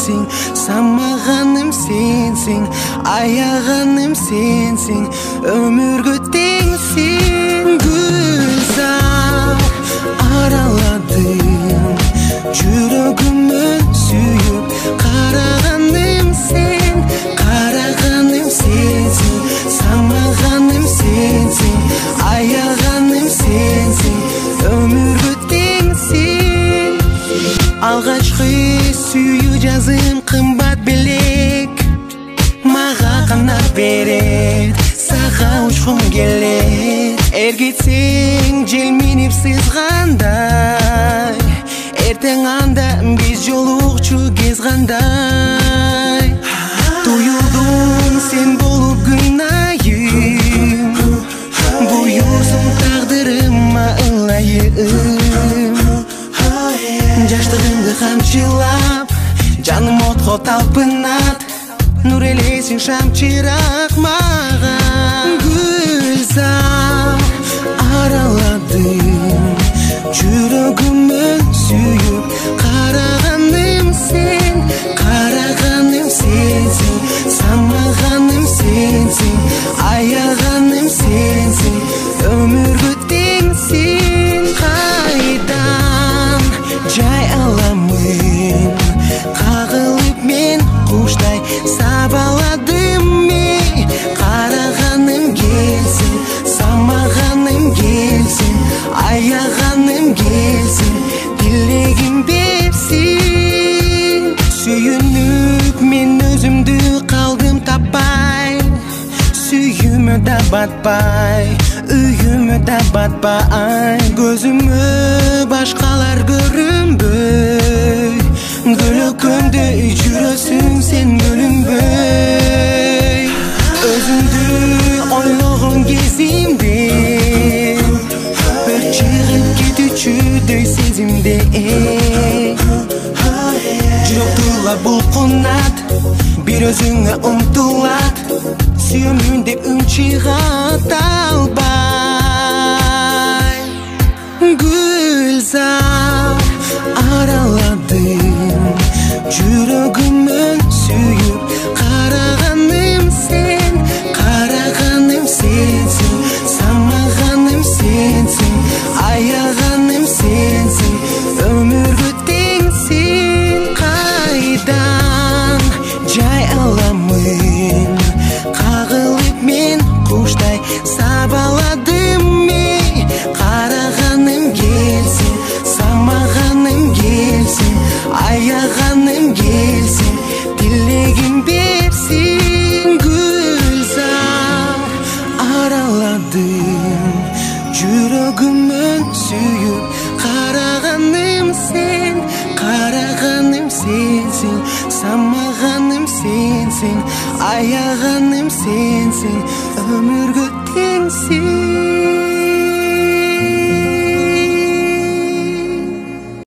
sensin, samağanım sensin, ayağanım sensin, ömürgü tensin. Güzel araladım, yüreğimi süyüp karağanım sen, karağanım sensin, samağanım sensin, ayağanım sensin, ömürgü tensin. Alğaçkı süyü жазым qımbat belek, mağa qanat beret, sağa uçqum gelet. Ergetsең жел минип сызғандай, ертең анда биз жолукчу кез кандай. Туюлдуң сен болуп күнайым, буюрсуң тагдырыма ылайым. Жаштыгымды камчылап, жаным отко талпынат, нур элесиң шам чырак мага. Гүлзар араладым, жүрөгүмө сүйүп караганым сен, караганым сенсиң, самаганым сенсиң, аяганым сенсиң, өмүргө теңсиң. Кайдан жай аламын, кагылып мен куштай сабаладым мен. Караганым келсин, самаганым келсин, аяганым келсин, тилегим берсин. Сүйүнүп мен өзүмдү калдым таппай, сүйүмө да батпай, үйүмө да батпай. Көзүмө башкалар көрүнбөй, көлөкөмдөй жүрөсүң сен бөлүнбөй. Өзүңдү ойлогон кезимде, өрт чыгып кетүүчүдөй сезимде. Жүрөк тулап булкунат, бир өзүңө умтулат, сүйөмүн деп үн чыгат албай. Гүлзар араладым, жүрөгүмө сүйүп караганым сен, караганым сенсиң, самаганым сенсиң, аяганым сенсиң, өмүргө теңсиң. Кайдан жай аламын, кагылып мен куштай сабаладым мен. Караганым келсин, самаганым келсин, аяганым келсин, тилегим берсин. Гүлзар араладым, жүрөгүмө сүйүп караганым сен, караганым сенсиң, самаганым сенсиң, аяганым сенсиң, өмүргө теңсиң.